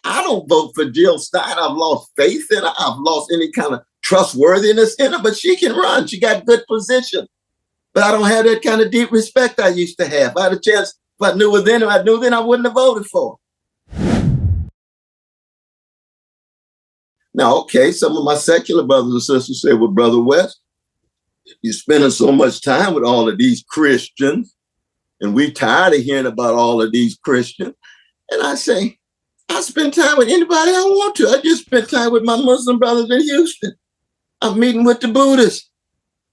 I don't vote for Jill Stein. I've lost faith in her. I've lost any kind of trustworthiness in her, but she can run. She got good position. But I don't have that kind of deep respect I used to have. If I had a chance, if I knew her then, I wouldn't have voted for her. Now, okay, some of my secular brothers and sisters say, well, Brother West, you're spending so much time with all of these Christians, and we're tired of hearing about all of these Christians. And I say, I spend time with anybody I want to. I just spent time with my Muslim brothers in Houston. I'm meeting with the Buddhists.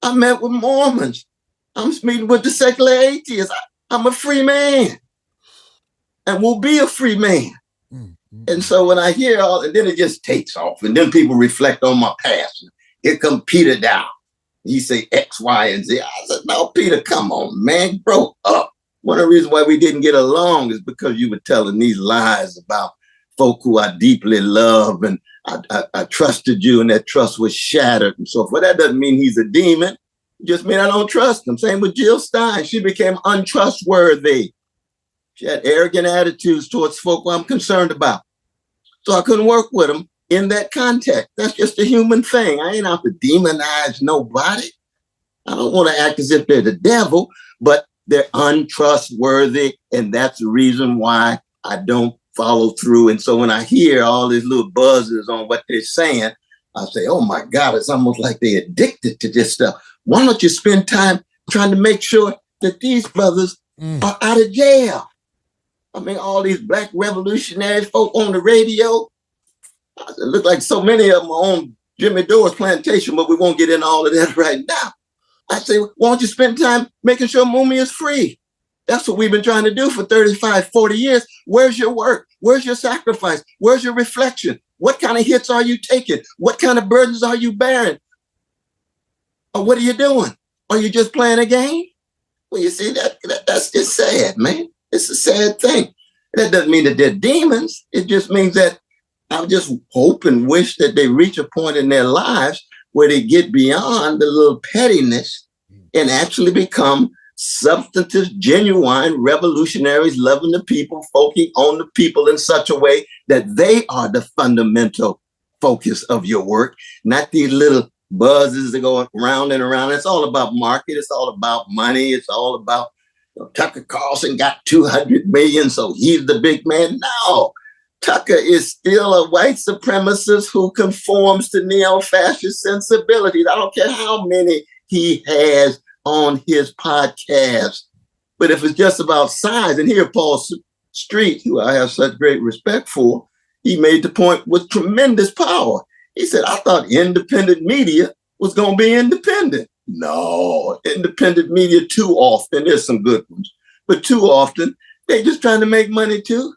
I met with Mormons. I'm meeting with the secular atheists. I'm a free man and will be a free man. And so when I hear all, and then it just takes off, and then people reflect on my past. Here come Peter Daou. He say X, Y, and Z. I said, no, Peter, come on, man, grow up. One of the reasons why we didn't get along is because you were telling these lies about folk who I deeply love, and I trusted you, and that trust was shattered and so forth. That doesn't mean he's a demon. It just means I don't trust him. Same with Jill Stein. She became untrustworthy. She had arrogant attitudes towards folk who I'm concerned about. So I couldn't work with them in that context. That's just a human thing. I ain't out to demonize nobody. I don't want to act as if they're the devil, but they're untrustworthy. And that's the reason why I don't follow through. And so when I hear all these little buzzes on what they're saying, I say, oh my God, it's almost like they're addicted to this stuff. Why don't you spend time trying to make sure that these brothers are out of jail? I mean, all these black revolutionary folk on the radio. It look like so many of them are on Jimmy Dore's plantation, but we won't get into all of that right now. I say, why don't you spend time making sure Mumi is free? That's what we've been trying to do for 35, 40 years. Where's your work? Where's your sacrifice? Where's your reflection? What kind of hits are you taking? What kind of burdens are you bearing? Or what are you doing? Are you just playing a game? Well, you see, that's just sad, man. It's a sad thing. That doesn't mean that they're demons. It just means that I just hope and wish that they reach a point in their lives where they get beyond the little pettiness and actually become substantive, genuine revolutionaries, loving the people, focusing on the people in such a way that they are the fundamental focus of your work, not these little buzzes that go around and around. It's all about market. It's all about money. It's all about Tucker Carlson got 200 million, so he's the big man. No, Tucker is still a white supremacist who conforms to neo-fascist sensibilities. I don't care how many he has on his podcast. But if it's just about size, and here Paul Street, who I have such great respect for, he made the point with tremendous power. He said, I thought independent media was going to be independent. No, independent media too often, there's some good ones, but too often, they just trying to make money too.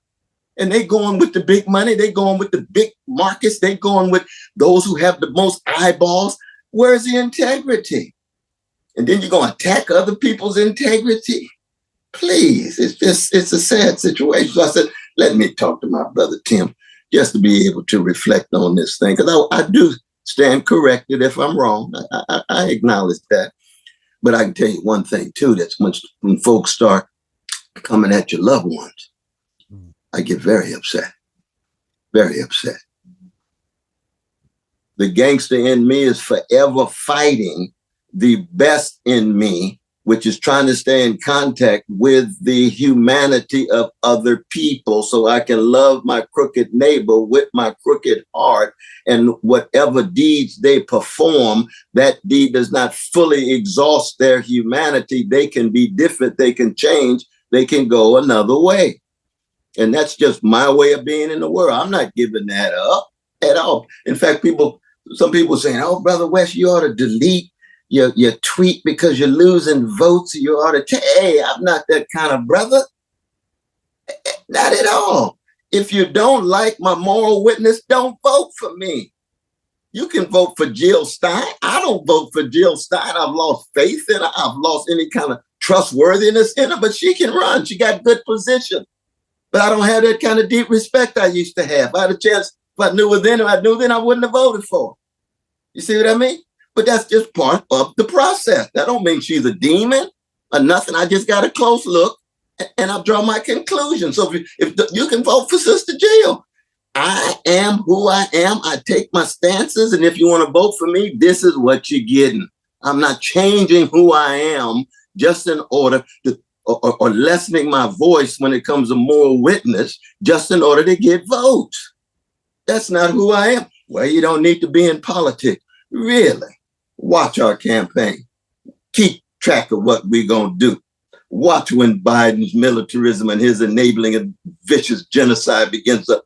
And they going with the big money. They going with the big markets. They going with those who have the most eyeballs. Where's the integrity? And then you're going to attack other people's integrity? Please, it's a sad situation. So I said, let me talk to my brother Tim just to be able to reflect on this thing. Because I do stand corrected if I'm wrong. I acknowledge that. But I can tell you one thing too, that's when folks start coming at your loved ones, I get very upset, very upset. The gangster in me is forever fighting the best in me, which is trying to stay in contact with the humanity of other people so I can love my crooked neighbor with my crooked heart. And whatever deeds they perform, that deed does not fully exhaust their humanity. They can be different. They can change. They can go another way. And that's just my way of being in the world. I'm not giving that up at all. In fact, some people saying, oh, Brother West, you ought to delete your tweet because you're losing votes. You ought to hey, I'm not that kind of brother. Not at all. If you don't like my moral witness, don't vote for me. You can vote for Jill Stein. I don't vote for Jill Stein. I've lost faith in her. I've lost any kind of trustworthiness in her, but she can run. She got good position. But I don't have that kind of deep respect I used to have. I had a chance, if I knew her then, I wouldn't have voted for her. You see what I mean? But that's just part of the process. That don't mean she's a demon or nothing. I just got a close look and I draw my conclusion. So if you can vote for Sister Jill, I am who I am. I take my stances. And if you want to vote for me, this is what you're getting. I'm not changing who I am just in order to, or lessening my voice when it comes to moral witness, just in order to get votes. That's not who I am. Well, you don't need to be in politics. Really? Watch our campaign. Keep track of what we're going to do. Watch when Biden's militarism and his enabling of vicious genocide begins to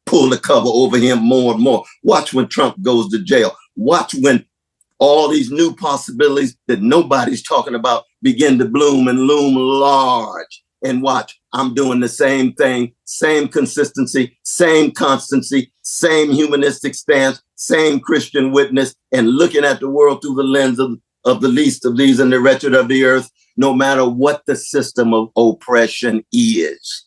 pull the cover over him more and more. Watch when Trump goes to jail. Watch when all these new possibilities that nobody's talking about begin to bloom and loom large. And watch, I'm doing the same thing, same consistency, same constancy, same humanistic stance, same Christian witness, and looking at the world through the lens of the least of these and the wretched of the earth, no matter what the system of oppression is.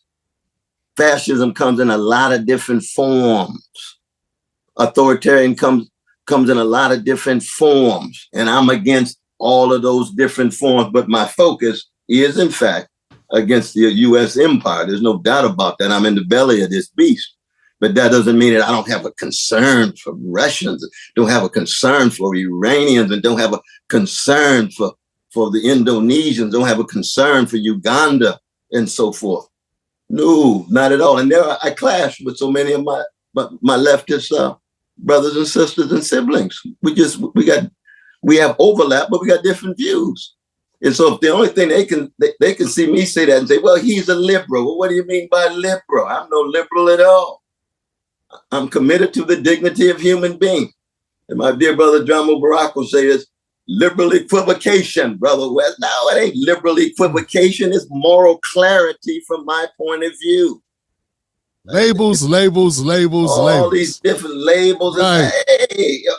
Fascism comes in a lot of different forms. Authoritarian comes in a lot of different forms, and I'm against all of those different forms, but my focus is, in fact, against the U.S. empire. There's no doubt about that. I'm in the belly of this beast, but that doesn't mean that I don't have a concern for Russians, don't have a concern for Iranians, and don't have a concern for the Indonesians, don't have a concern for Uganda and so forth. No, not at all. And there I clash with so many of my leftist brothers and sisters and siblings. We have overlap, but we got different views. And so if the only thing they can see me say that and say, well, he's a liberal. Well, what do you mean by liberal? I'm no liberal at all. I'm committed to the dignity of human beings. And my dear brother John Mubarak will say this, liberal equivocation, Brother West. No, it ain't liberal equivocation. It's moral clarity from my point of view. Labels. All these different labels. Right.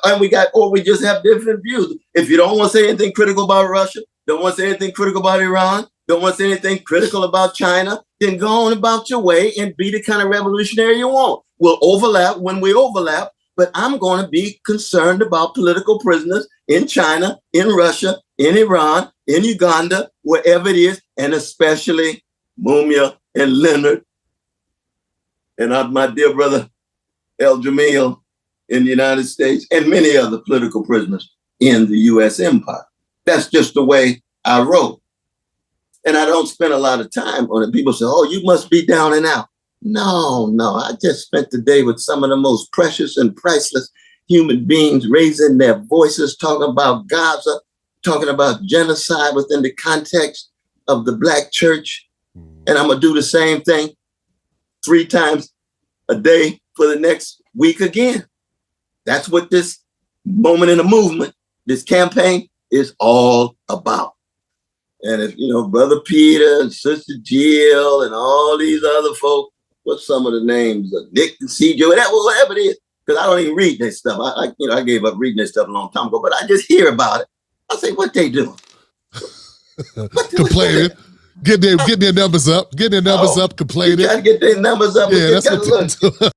And we just have different views. If you don't want to say anything critical about Russia, don't want to say anything critical about Iran, don't want to say anything critical about China, then go on about your way and be the kind of revolutionary you want. We'll overlap when we overlap, but I'm going to be concerned about political prisoners in China, in Russia, in Iran, in Uganda, wherever it is, and especially Mumia and Leonard and my dear brother El Jamil in the United States, and many other political prisoners in the U.S. empire. That's just the way I roll. And I don't spend a lot of time on it. People say, oh, you must be down and out. No, I just spent the day with some of the most precious and priceless human beings, raising their voices, talking about Gaza, talking about genocide within the context of the Black church. And I'm going to do the same thing 3 times a day for the next week again. That's what this moment in the movement, this campaign is all about. And if, Brother Peter and Sister Jill and all these other folks, what's some of the names? Nick and CJ, whatever it is, because I don't even read their stuff. I gave up reading their stuff a long time ago, but I just hear about it. I say, what they doing? Complaining. Get their numbers up. Get their numbers up, complaining. You gotta get their numbers up. Yeah, that's what they do.